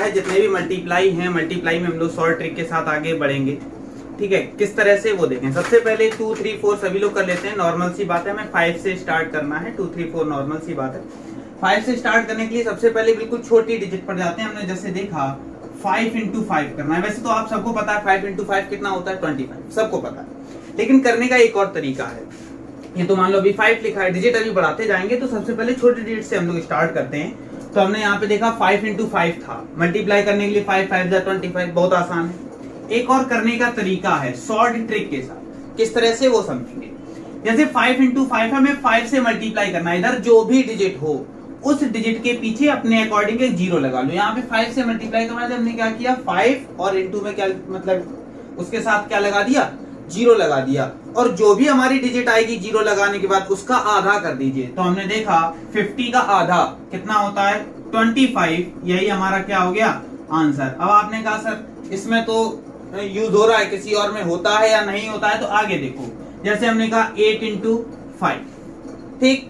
है जितने भी मल्टीप्लाई हैं, मल्टीप्लाई में हम लोग शॉर्ट ट्रिक के साथ आगे बढ़ेंगे। ठीक है, किस तरह से वो देखें। सबसे पहले 2 3 4 सभी लोग कर लेते हैं, नॉर्मल सी बात है। हमें 5 से स्टार्ट करना है, 2 3 4 नॉर्मल सी बात है। 5 से स्टार्ट करने के लिए सबसे पहले बिल्कुल छोटी डिजिट पर जाते हैं। हमने जैसे देखा 5 into 5 करना है। वैसे तो आप सबको पता है 5 into 5 कितना होता है, 25, सबको पता है। लेकिन करने का एक और तरीका है। ये तो मान लो अभी 5 लिखा है, डिजिट अभी बढ़ाते जाएंगे, तो सबसे पहले छोटी डिजिट से हम लोग स्टार्ट करते हैं। तो हमने यहाँ पे देखा 5 into 5 था, मल्टीप्लाई करने के लिए 5 5 25, बहुत आसान है। एक और करने का तरीका है शॉर्ट ट्रिक के साथ, किस तरह से वो समझेंगे। जैसे 5 into 5 हमें 5 से मल्टीप्लाई करना है, इधर जो भी डिजिट हो उस डिजिट के पीछे अपने अकॉर्डिंग एक जीरो लगा लो। यहाँ पे 5 से मल्टीप्लाई करना है, हमने क्या किया 5 और इंटू में क्या मतलब उसके साथ क्या लगा दिया, जीरो लगा दिया। और जो भी हमारी डिजिट आएगी जीरो लगाने के बाद उसका आधा कर दीजिए। तो हमने देखा 50 का आधा कितना होता है, 25। यही हमारा क्या हो गया आंसर। अब आपने कहा सर इसमें तो यूज हो रहा है, किसी और में होता है या नहीं होता है, तो आगे देखो। जैसे हमने कहा 8 into 5, ठीक,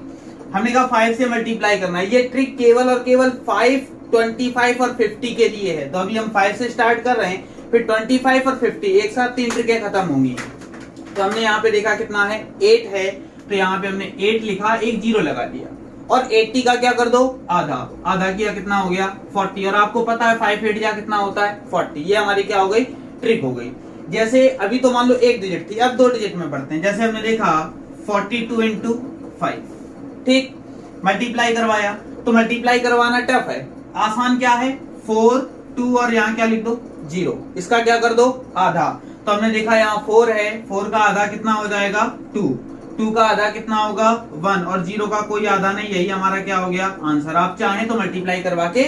हमने कहा 5 से मल्टीप्लाई करना है। ये ट्रिक केवल और केवल 5, 25 और 50 के लिए है। तो अभी हम 5 से स्टार्ट कर रहे हैं, फिर 25 और 50 एक साथ 3 ट्रिकें खत्म होंगी। तो हमने यहाँ पे देखा कितना है 8 है, तो यहाँ पे हमने 8 लिखा, एक जीरो लगा दिया। और 80 का क्या कर दो, आधा, आधा किया कितना हो गया 40। और आपको पता है 5 8 जा कितना होता है 40। ये हमारी क्या हो गई, ट्रिक हो गई। जैसे अभी तो मान लो एक डिजिट थी, अब 2 डिजिट में बढ़ते हैं। जैसे हमने देखा 42 into 5, ठीक, मल्टीप्लाई करवाया। तो मल्टीप्लाई करवाना टफ है, आसान क्या है 4 2 और यहाँ क्या लिख दो 0, इसका क्या कर दो आधा। तो हमने देखा यहाँ 4 है, 4 का आधा कितना हो जाएगा 2, 2 का आधा कितना होगा 1 और 0 का कोई आधा नहीं, यही हमारा क्या हो गया आंसर। आप चाहें तो मल्टीप्लाई करवा के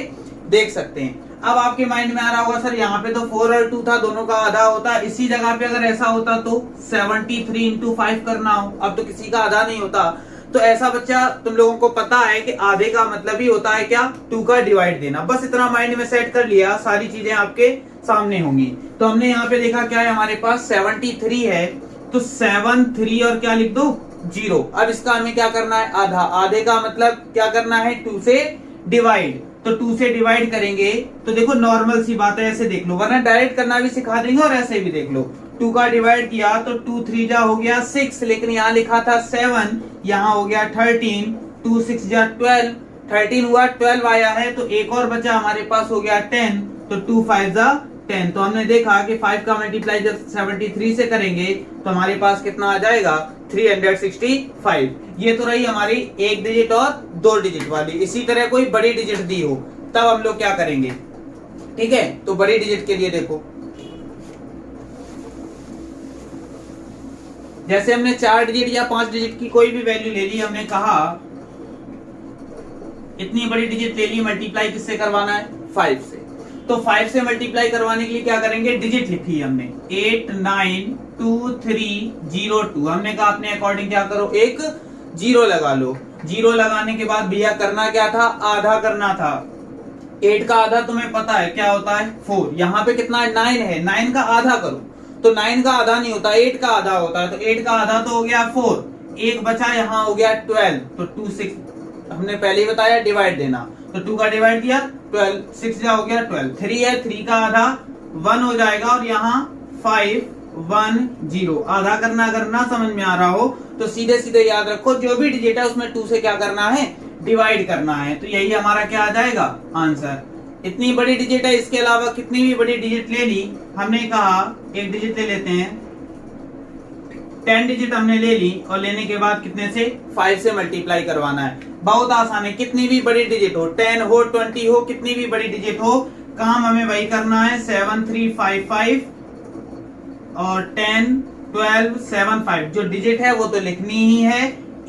देख सकते हैं। अब आपके माइंड में आ रहा होगा सर यहाँ पे तो 4 और 2 था, दोनों का आधा होता, इसी जगह पे अगर ऐसा होता तो 73 into 5 करना हो। अब तो किसी का आधा नहीं होता, तो ऐसा बच्चा तुम लोगों को पता है कि आधे का मतलब ही होता है क्या 2 का डिवाइड देना। बस इतना माइंड में सेट कर लिया, सारी चीजें आपके सामने होंगी। तो हमने यहाँ पे देखा क्या है हमारे पास 73 है, तो 7 3 और क्या लिख दो 0। अब इसका हमें क्या करना है आधा, आधे का मतलब क्या करना है 2 से डिवाइड। तो 2 से डिवाइड करेंगे तो देखो नॉर्मल सी बात है, ऐसे देख लो, वरना डायरेक्ट करना भी सिखा देंगे और ऐसे भी देख लो। 2 का डिवाइड किया तो 2 3 जा हो गया 6, लेकिन यहाँ लिखा था 7, यहाँ हो गया 13, 2 6 जा 12, 13 हुआ 12 आया है, तो एक और बचा हमारे पास हो गया 10, तो 2 5 जा 10। तो हमने देखा कि 5 का मल्टीप्लाई जब 73 से करेंगे तो हमारे पास कितना आ जाएगा 365। ये तो रही हमारी एक डिजिट और 2 डिजिट वाली। इसी तरह कोई बड़ी डिजिट दी हो तब हम लोग क्या करेंगे, ठीक है। तो बड़ी डिजिट के लिए देखो, जैसे हमने 4 डिजिट या 5 डिजिट की कोई भी वैल्यू ले ली, हमने कहा इतनी बड़ी डिजिट ले ली, मल्टीप्लाई किससे करवाना है 5 से। तो 5 से मल्टीप्लाई करवाने के लिए क्या करेंगे, डिजिट लिखी हमने 8 9 2 3 0 2। हमने कहा अपने अकॉर्डिंग क्या करो, एक जीरो लगा लो। जीरो लगाने के बाद भैया करना क्या था, आधा करना था। 8 का आधा तुम्हें पता है क्या होता है 4। यहाँ पे कितना है 9 है, 9 का आधा करो, तो 9 का आधा नहीं होता 8 का आधा होता है। तो 8 का आधा तो हो गया 4, एक बचा यहाँ हो गया 12, तो 2 6 हमने पहले ही बताया डिवाइड देना, तो 2 का डिवाइड किया 12, 6 जा हो गया 12, 3 है, 3 का आधा 1 हो जाएगा, और यहाँ 5 1 0। आधा करना अगर ना समझ में आ रहा हो तो सीधे सीधे याद रखो, जो भी डिजिट है उसमें 2 से क्या करना है डिवाइड करना है। तो यही हमारा क्या आ जाएगा आंसर। इतनी बड़ी डिजिट है, इसके अलावा कितनी भी बड़ी डिजिट ले ली, हमने कहा एक डिजिट ले लेते हैं, 10 डिजिट हमने ले ली, और लेने के बाद कितने से 5 से मल्टीप्लाई करवाना है। बहुत आसान है, कितनी भी बड़ी डिजिट हो, 10 हो 20 हो, कितनी भी बड़ी डिजिट हो, काम हमें वही करना है 7 3 5 5 और 10 12 7 5। जो डिजिट है वो तो लिखनी ही है,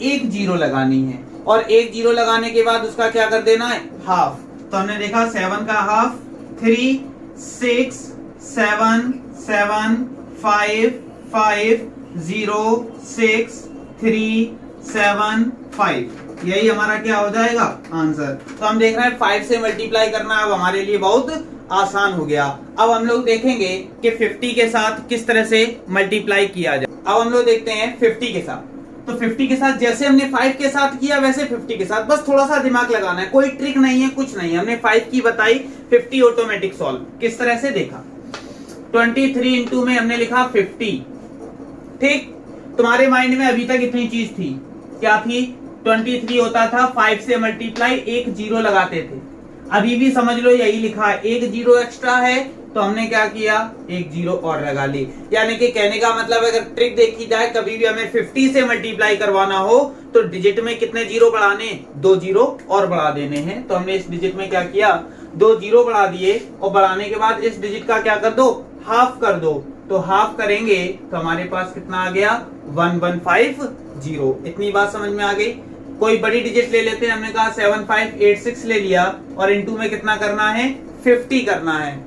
एक जीरो लगानी है, और एक जीरो लगाने के बाद उसका क्या कर देना है हाफ। तो हमने देखा 7 का हाफ 3 6 7 7 5 5 0 6 3 7 5। यही हमारा क्या हो जाएगा आंसर। तो हम देख रहे हैं 5 से मल्टीप्लाई करना अब हमारे लिए बहुत आसान हो गया। अब हम लोग देखेंगे कि 50 के साथ किस तरह से मल्टीप्लाई किया जाए। अब हम लोग देखते हैं 50 के साथ। तो 50 के साथ जैसे हमने 5 के साथ किया वैसे 50 के साथ, बस थोड़ा सा दिमाग लगाना है, कोई ट्रिक नहीं है, कुछ नहीं है। हमने 5 की बताई, 50 ऑटोमेटिक सॉल्व। किस तरह से देखा, 23 इंटू में हमने लिखा 50। ठीक, तुम्हारे माइंड में अभी तक इतनी चीज थी, क्या थी, 23 होता था 5 से मल्टीप्लाई, एक जीरो लगाते थे। अभी भी समझ लो यही लिखा है, एक जीरो एक्स्ट्रा है तो हमने क्या किया, एक जीरो और लगा ली। यानी कि कहने का मतलब अगर ट्रिक देखी जाए, कभी भी हमें 50 से मल्टीप्लाई करवाना हो तो डिजिट में कितने जीरो बढ़ाने, 2 जीरो और बढ़ा देने हैं। तो हमने इस डिजिट में क्या किया, 2 जीरो बढ़ा दिए, और बढ़ाने के बाद इस डिजिट का क्या कर दो, हाफ कर दो। तो हाफ करेंगे तो हमारे पास कितना आ गया, 1150। इतनी बात समझ में आ गई। कोई बड़ी डिजिट ले लेते हैं, हमने कहा 7586 ले लिया, और इनटू में कितना करना है, 50 करना है।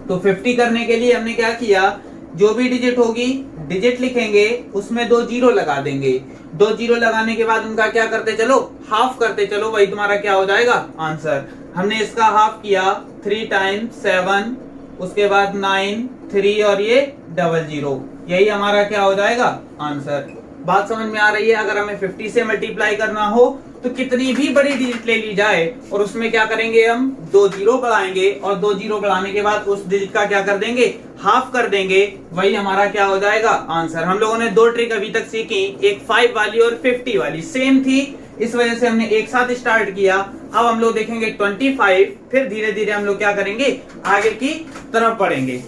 तो 50 करने के लिए हमने क्या किया, जो भी डिजिट होगी डिजिट लिखेंगे, उसमें 2 जीरो लगा देंगे। 2 जीरो लगाने के बाद उनका क्या करते चलो, हाफ करते चलो, वही तुम्हारा क्या हो जाएगा, आंसर। हमने इसका हाफ किया, 3 टाइम्स 7, उसके बाद 9, 3 और ये 00, यही हमारा क्या हो जाएगा, आंसर। बात समझ में आ रही है। अगर हमें 50 से मल्टीप्लाई करना हो तो कितनी भी बड़ी डिजिट ले ली जाए और उसमें क्या करेंगे, हम 2 जीरो बढ़ाएंगे, और 2 जीरो बढ़ाने के बाद उस डिजिट का क्या कर देंगे, हाफ कर देंगे, वही हमारा क्या हो जाएगा, आंसर। हम लोगों ने 2 ट्रिक अभी तक सीखी, एक 5 वाली और 50 वाली, सेम थी, इस वजह से हमने एक साथ स्टार्ट किया। अब हम लोग देखेंगे 25, फिर धीरे धीरे हम लोग क्या करेंगे, आगे की तरफ बढ़ेंगे।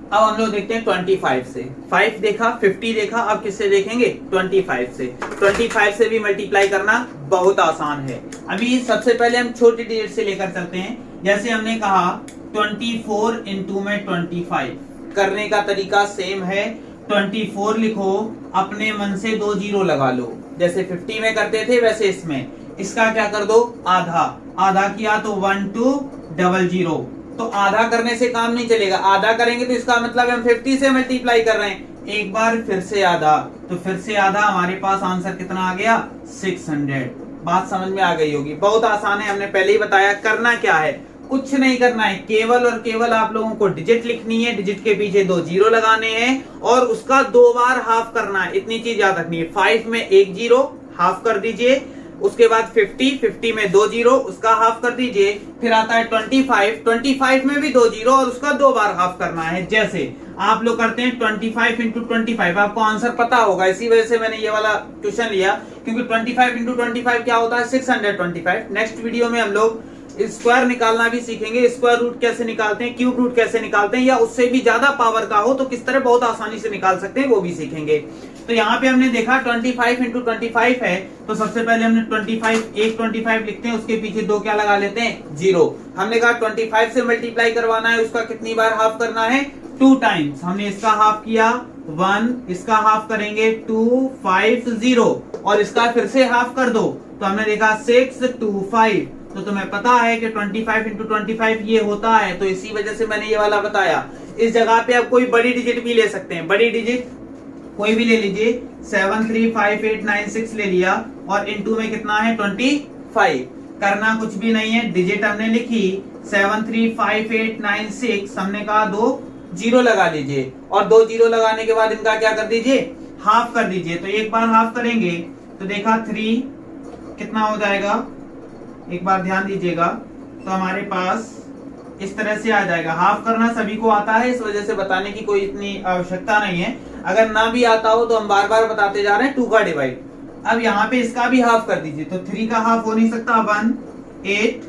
अब हम लोग देखते हैं 25 से, 5 देखा, 50 देखा, अब किससे देखेंगे, 25 से। 25 से भी मल्टीप्लाई करना बहुत आसान है। अभी सबसे पहले हम छोटी डिजिट से लेकर चलते हैं। जैसे हमने कहा 24 इंटू में 25, करने का तरीका सेम है। 24 लिखो, अपने मन से 2 जीरो लगा लो, जैसे 50 में करते थे वैसे इसमें। इसका क्या कर दो, आधा, आधा किया तो 1200। तो आधा करने से काम नहीं चलेगा, आधा करेंगे तो इसका मतलब हम 50 से मल्टीप्लाई कर रहे हैं। एक बार फिर से आधा, तो फिर से आधा, हमारे पास आंसर कितना आ गया, 600। बात समझ में आ गई होगी, बहुत आसान है, हमने पहले ही बताया। करना क्या है, कुछ नहीं करना है, केवल और केवल आप लोगों को डिजिट लिखनी है, डिजिट के पीछे 2 जीरो लगाने हैं और उसका 2 बार हाफ करना है। इतनी चीज याद रखनी है। 5 में 1 जीरो, हाफ कर दीजिए, उसके बाद 50 में 2 जीरो, उसका हाफ कर दीजिए, फिर आता है 25 में भी 2 जीरो और उसका 2 बार हाफ करना है। जैसे आप लोग करते हैं 25 इंटू 25, आपको आंसर पता होगा, इसी वजह से मैंने ये वाला क्वेश्चन लिया, क्योंकि 25 इंटू 25 क्या होता है, 625। नेक्स्ट वीडियो में हम लोग स्क्वायर निकालना भी सीखेंगे, स्क्वायर रूट कैसे निकालते हैं, क्यूब रूट कैसे निकालते हैं, या उससे भी ज्यादा पावर का हो तो किस तरह बहुत आसानी से निकाल सकते हैं, वो भी सीखेंगे। तो यहाँ पे हमने देखा 25 इंटू 25 है, तो सबसे पहले हमने 25 लिखते हैं, उसके पीछे 2 क्या लगा लेते हैं, जीरो। हमने कहा 25 से मल्टीप्लाई करवाना है, उसका कितनी बार हाफ करना है, 2 टाइम्स। हमने इसका हाफ किया 1, इसका हाफ करेंगे 250, और इसका फिर से हाफ कर दो, तो हमने देखा 625। तो तुम्हें पता है कि 25 इंटू 25 ये होता है, तो इसी वजह से मैंने ये वाला बताया। इस जगह पे आप कोई बड़ी डिजिट भी ले सकते हैं, बड़ी डिजिट कोई भी ले लीजिए, 735896 ले लिया, और इनटू में कितना है, 25। करना कुछ भी नहीं है, डिजिट हमने लिखी 735896, हमने कहा 2 जीरो लगा लीजिए, और 2 जीरो लगाने के बाद इनका क्या कर दीजिए, हाफ कर दीजिए। तो एक बार हाफ करेंगे तो देखा 3 कितना हो जाएगा, एक बार ध्यान दीजिएगा, तो हमारे पास इस तरह से आ जाएगा। हाफ करना सभी को आता है, इस वजह से बताने की कोई इतनी आवश्यकता नहीं है। अगर ना भी आता हो तो हम बार बार बताते जा रहे हैं, 2 का डिवाइड। अब यहाँ पे इसका भी हाफ कर दीजिए, तो 3 का हाफ हो नहीं सकता, 1 8,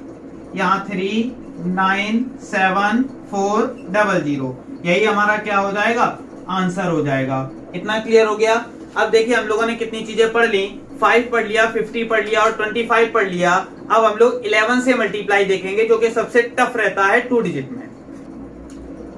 यहाँ 3 9 7 4 00, यही हमारा क्या हो जाएगा, आंसर हो जाएगा। इतना क्लियर हो गया। अब देखिए हम लोगों ने कितनी चीजें पढ़ ली, 5 पढ़ लिया, 50 पढ़ लिया और 25 पढ़ लिया। अब हम लोग 11 से मल्टीप्लाई देखेंगे, जो कि सबसे टफ रहता है 2 डिजिट में।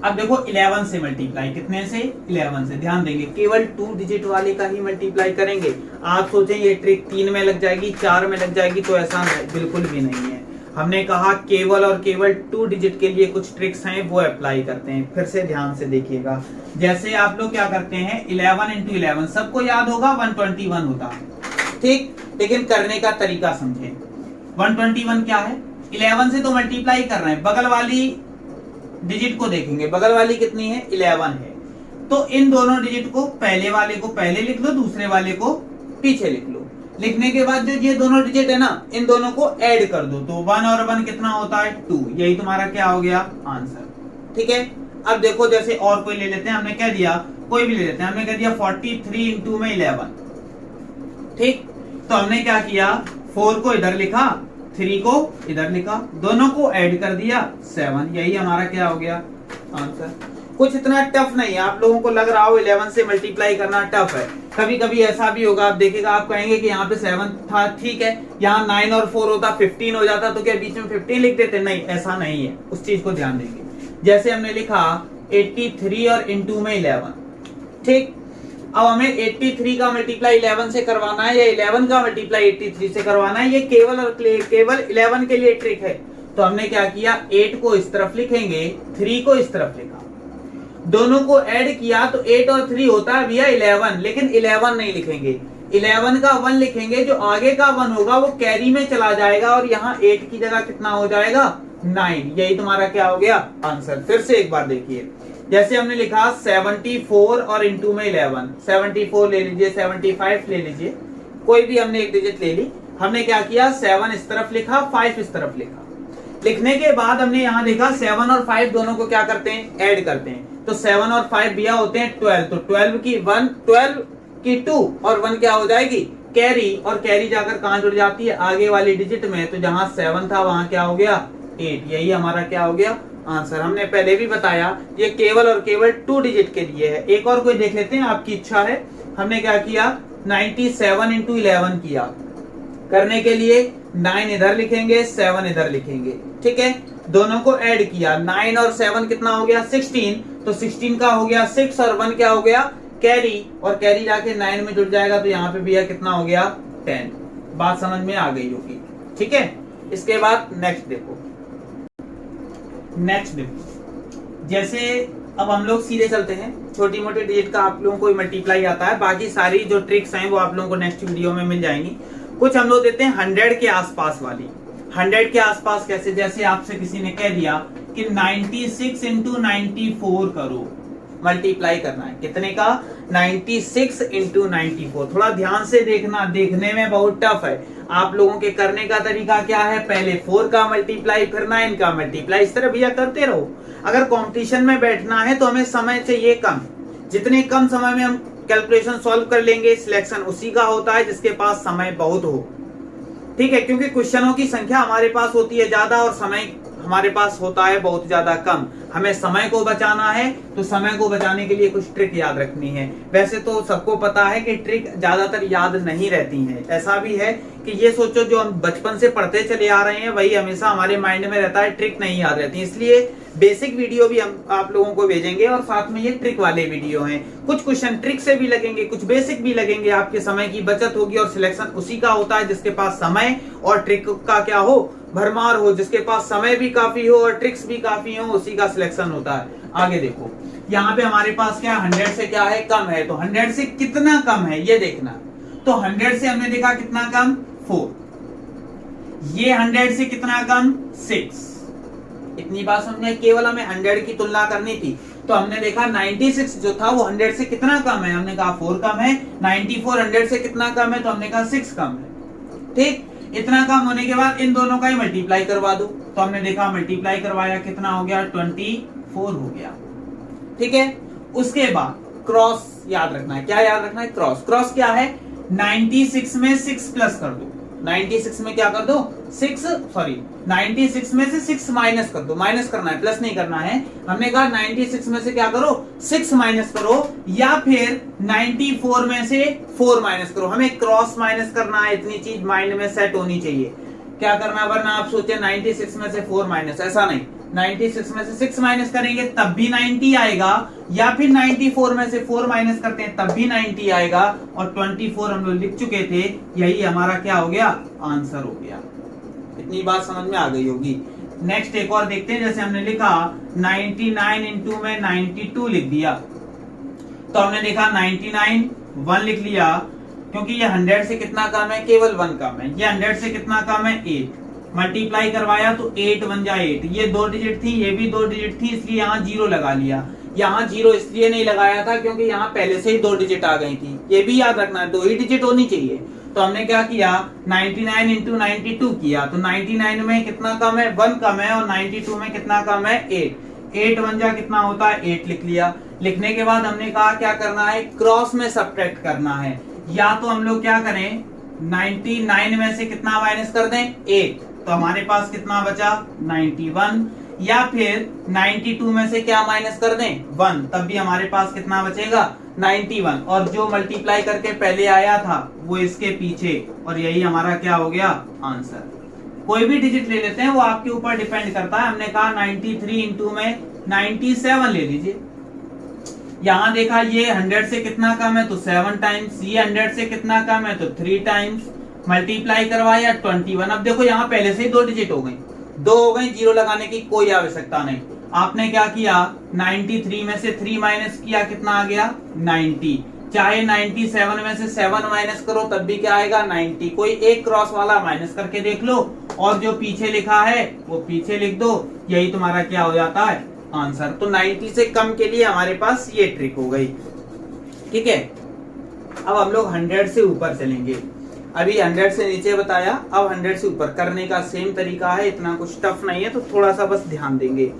अब देखो 11 से मल्टीप्लाई, कितने से, 11 से। ध्यान देंगे, केवल 2 डिजिट वाले का ही मल्टीप्लाई करेंगे। आप सोचें ये ट्रिक 3 में लग जाएगी, 4 में लग जाएगी, तो ऐसा बिल्कुल भी नहीं है। हमने कहा केवल और केवल 2 डिजिट के लिए कुछ ट्रिक्स हैं, वो अप्लाई करते हैं। फिर से ध्यान से देखिएगा, जैसे आप लोग क्या करते हैं, 11 इंटू 11 सबको याद होगा 121 होता है, ठीक, लेकिन करने का तरीका समझें। 121 क्या है, 11 से तो मल्टीप्लाई कर रहे हैं, बगल वाली डिजिट को देखेंगे, बगल वाली कितनी है, 11 है। तो इन दोनों डिजिट को, पहले वाले को पहले लिख लो, दूसरे वाले को पीछे लिख लो। लिखने के बाद जो ये दोनों डिजिट है ना, इन दोनों को ऐड कर दो, तो 1 और 1 कितना होता है 2। यही तुम्हारा क्या हो गया आंसर। ठीक है, अब देखो जैसे और कोई ले लेते हैं, हमने कह दिया कोई भी ले लेते हैं, हमने कह दिया 43 इंटू में 11। ठीक, तो हमने क्या किया, 4 को इधर लिखा, 3 को इधर लिखा, दोनों को ऐड कर दिया 7। यही हमारा क्या हो गया आंसर। कुछ इतना टफ नहीं है। आप लोगों को लग रहा हो 11 से मल्टीप्लाई करना टफ है, कभी कभी ऐसा भी होगा, आप देखेगा आप कहेंगे कि यहाँ पे 7 था, ठीक है, यहाँ 9 और 4 होता 15 हो जाता, तो क्या बीच में 15 लिख देते? नहीं, ऐसा नहीं है, उस चीज को ध्यान देंगे। जैसे हमने लिखा 83 और इंटू में 11। ठीक, अब हमें 83 का मल्टीप्लाई 11 से करवाना है या 11 का मल्टीप्लाई 83 से करवाना है, ये केवल और केवल 11 के लिए ट्रिक है। तो हमने क्या किया, 8 को इस तरफ लिखेंगे, 3 को इस तरफ लिखा, दोनों को ऐड किया तो 8 और 3 होता है भैया 11, लेकिन 11 नहीं लिखेंगे, 11 का 1 लिखेंगे, जो आगे का 1 होगा वो कैरी में चला जाएगा और यहाँ 8 की जगह कितना हो जाएगा 9। यही तुम्हारा क्या हो गया आंसर। फिर से एक बार देखिए, जैसे हमने लिखा 74 और इंटू में 11, 74 ले लीजिए, 75 ले लीजिए, कोई भी हमने एक डिजिट ले ली। हमने क्या किया, 7 इस तरफ लिखा, 5 इस तरफ लिखा। लिखने के बाद हमने यहाँ देखा 7 और 5 दोनों को क्या करते हैं, ऐड करते हैं, तो 7 और 5 भैया होते हैं 12, तो 12 की 1, 12 की 2 और 1 क्या हो जाएगी कैरी, और कैरी जाकर कहां जुड़ जाती है, आगे वाली डिजिट में, तो जहां 7 था वहां क्या हो गया 8। यही हमारा क्या हो गया आंसर। हमने पहले भी बताया ये केवल और केवल 2 डिजिट के लिए है। एक और कोई देख लेते हैं, आपकी इच्छा है। हमने क्या किया, 97 इंटू 11 किया, करने के लिए 9 इधर लिखेंगे, 7 इधर लिखेंगे, ठीक है, दोनों को ऐड किया, 9 और 7 कितना हो गया 16, तो 16 का हो गया 6 और 1 क्या हो गया कैरी, और कैरी जाके 9 में जुड़ जाएगा, तो यहाँ पे भैया कितना हो गया 10। बात समझ में आ गई होगी, ठीक है। इसके बाद नेक्स्ट देखो, जैसे अब हम लोग सीधे चलते हैं, छोटी मोटी डिजिट का आप लोगों को मल्टीप्लाई आता है, बाकी सारी जो ट्रिक्स हैं वो आप लोगों को नेक्स्ट वीडियो में मिल जाएंगी। कुछ हम लोग देते हैं 100 के आसपास वाली। 100 के आसपास कैसे, जैसे आपसे किसी ने कह दिया कि 96 इंटू 94 करो, मल्टीप्लाई करना है, कितने का 96 इंटू 94। थोड़ा ध्यान से देखना, देखने में बहुत टफ है, आप लोगों के करने का तरीका क्या है, पहले 4 का मल्टीप्लाई फिर 9 का मल्टीप्लाई, इस तरह भैया करते रहो। अगर कंपटीशन में बैठना है तो हमें समय चाहिए कम, जितने कम समय में हम कैलकुलेशन सॉल्व कर लेंगे, सिलेक्शन उसी का होता है जिसके पास समय बहुत हो, ठीक है, क्योंकि क्वेश्चनों की संख्या हमारे पास होती है ज्यादा और समय हमारे पास होता है बहुत ज्यादा कम। हमें समय को बचाना है, तो समय को बचाने के लिए कुछ ट्रिक याद रखनी है। वैसे तो सबको पता है कि ट्रिक ज्यादातर याद नहीं रहती हैं। ऐसा भी है कि ये सोचो जो हम बचपन से पढ़ते चले आ रहे हैं वही हमेशा हमारे माइंड में रहता है, ट्रिक नहीं याद रहती। इसलिए बेसिक वीडियो भी हम आप लोगों को भेजेंगे और साथ में ये ट्रिक वाले वीडियो हैं। कुछ क्वेश्चन ट्रिक से भी लगेंगे, कुछ बेसिक भी लगेंगे, आपके समय की बचत होगी और सिलेक्शन उसी का होता है जिसके पास समय और ट्रिक का क्या हो, भरमार हो। जिसके पास समय भी काफी हो और ट्रिक्स भी काफी हो, उसी का सिलेक्शन होता है। आगे देखो, यहाँ पे हमारे पास क्या 100 से क्या है, कम है, तो 100 से कितना कम है ये देखना। तो 100 से हमने देखा कितना कम 4, ये 100 से कितना कम 6। इतनी बात समझे, केवल हमें 100 की तुलना करनी थी, तो हमने देखा 96 जो था वो 100 से कितना कम है, हमने कहा 4 कम है। 94 100 से कितना कम है, तो हमने कहा 6 कम है। ठीक, इतना कम होने के बाद इन दोनों का ही मल्टीप्लाई करवा दो, तो हमने देखा मल्टीप्लाई करवाया, कितना हो गया 24 हो गया, ठीक है। उसके बाद क्रॉस याद रखना है। क्या याद रखना है, क्रॉस। क्रॉस क्या है, 96 में 6 प्लस कर दो, 96 में क्या कर दो 96 में से 6 माइनस कर दो, माइनस करना है, प्लस नहीं करना है। हमने कहा 96 में से क्या करो 6 माइनस करो, या फिर 94 में से 4 माइनस करो। हमें क्रॉस माइनस करना है, इतनी चीज माइंड में सेट होनी चाहिए। क्या करना है, वरना आप सोचे 96 में से 4 माइनस, ऐसा नहीं। 96 में से 6 माइनस करेंगे तब भी 90 आएगा, या फिर 94 में से 4 माइनस करते हैं तब भी 90 आएगा, और 24 हम लोग लिख चुके थे, यही हमारा क्या हो गया आंसर हो गया। इतनी बात समझ में आ गई होगी। नेक्स्ट एक और देखते हैं, जैसे हमने लिखा 99 इंटू में 92 लिख दिया, तो हमने देखा 99 1 लिख लिया, क्योंकि ये 100 से कितना कम है, केवल 1 कम है। ये 100 से कितना कम है 8, मल्टीप्लाई करवाया तो 8 1 जा 8, ये 2 डिजिट थी, ये भी 2 डिजिट थी, इसलिए यहाँ 0 लगा लिया। यहाँ 0 इसलिए नहीं लगाया था क्योंकि यहाँ पहले से ही 2 डिजिट आ गई थी, ये भी याद रखना है 2 ही डिजिट होनी चाहिए। तो हमने क्या किया 99 इंटू 92 किया, तो 99 में कितना कम है 1 कम है, और 92 में कितना कम है 8, 8 1 जा कितना होता है 8 लिख लिया। लिखने के बाद हमने कहा क्या करना है क्रॉस में सब्ट्रैक्ट करना है, या तो हम लोग क्या करें 99 में से कितना माइनस कर दें 8, तो हमारे पास कितना बचा 91, या फिर 92 में से क्या माइनस कर दें 1, तब भी हमारे पास कितना बचेगा 91, और जो मल्टीप्लाई करके पहले आया था वो इसके पीछे, और यही हमारा क्या हो गया आंसर। कोई भी डिजिट ले लेते हैं वो आपके ऊपर डिपेंड करता है। हमने कहा 93 इंटू में 97 ले लीजिए। यहाँ देखा ये 100 से कितना कम है तो 7 टाइम्स, ये 100 से कितना कम है तो 3 टाइम्स, मल्टीप्लाई करवाया 21। अब देखो यहाँ पहले से ही 2 डिजिट हो गई, 2 हो गई, 0 लगाने की कोई आवश्यकता नहीं। आपने क्या किया 93 में से 3 माइनस किया, कितना आ गया 90, चाहे 97 में से 7 माइनस करो तब भी क्या आएगा 90, कोई एक क्रॉस वाला माइनस करके देख लो, और जो पीछे लिखा है वो पीछे लिख दो, यही तुम्हारा क्या हो जाता है आंसर। तो 90 से कम के लिए हमारे पास ये ट्रिक हो गई, ठीक है। अब हम लोग 100 से ऊपर चलेंगे, अभी 100 से नीचे बताया, अब 100 से ऊपर करने का सेम तरीका है, इतना कुछ टफ नहीं है, तो थोड़ा सा बस ध्यान देंगे।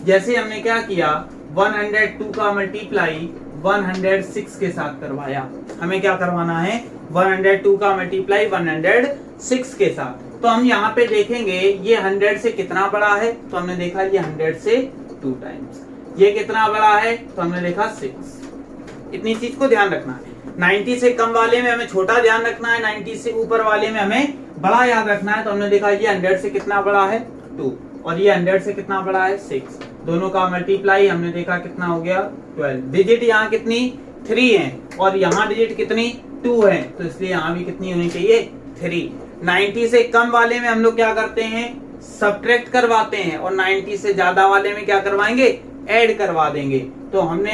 जैसे हमने क्या किया 102 का मल्टीप्लाई 106 के साथ करवाया, हमें क्या करवाना है 102 का मल्टीप्लाई 106 के साथ। तो हम यहाँ पे देखेंगे ये 100 से कितना बड़ा है, तो हमने देखा ये 100 से 2 टाइम्स, ये कितना बड़ा है तो हमने देखा 6। इतनी चीज को ध्यान रखना है। 90 से कम वाले में हमें छोटा ध्यान रखना है, 90 से ऊपर वाले में हमें बड़ा याद रखना है। तो हमने देखा ये 100 से कितना बड़ा है 2, और ये 100 से कितना बड़ा है 6, दोनों का मल्टीप्लाई हमने देखा कितना हो गया 12। डिजिट यहाँ कितनी 3 है, और यहाँ डिजिट कितनी 2 है, तो इसलिए यहाँ भी कितनी होनी चाहिए 3। 90 से कम वाले में हम लोग क्या करते हैं सब्ट्रैक्ट करवाते हैं, और 90 से ज्यादा वाले में क्या करवाएंगे ऐड करवा देंगे। तो हमने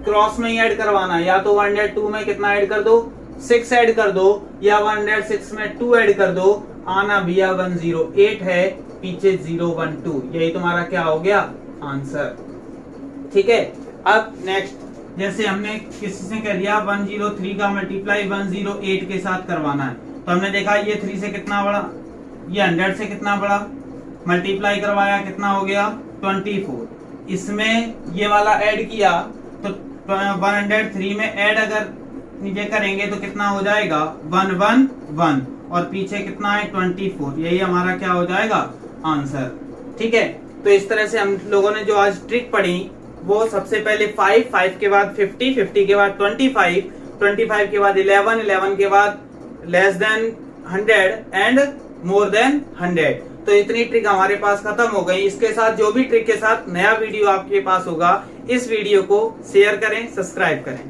क्रॉस में ही ऐड करवाना, या तो 102 में कितना ऐड कर दो 6 ऐड कर दो, या 106 में 2 ऐड कर दो, आना भैया 108 है, पीछे 012, यही तुम्हारा क्या हो गया आंसर, ठीक है। अब नेक्स्ट जैसे हमने किसी से कर दिया 103 का मल्टीप्लाई 108 के साथ करवाना है, तो हमने देखा ये 3 से कितना बड़ा, ये 100 से कितना बड़ा, मल्टीप्लाई करवाया कितना हो गया 24, इसमें ये वाला ऐड किया तो 103 में ऐड अगर नीचे करेंगे तो कितना हो जाएगा 111, और पीछे कितना है 24, यही हमारा क्या हो जाएगा आंसर, ठीक है। तो इस तरह से हम लोगों ने जो आज ट्रिक पढ़ी वो सबसे पहले 5 के बाद 50 के बाद 25 के बाद 11 के बाद less than 100 and more than 100। तो इतनी ट्रिक हमारे पास खत्म हो गई। इसके साथ जो भी ट्रिक के साथ नया वीडियो आपके पास होगा, इस वीडियो को शेयर करें, सब्सक्राइब करें।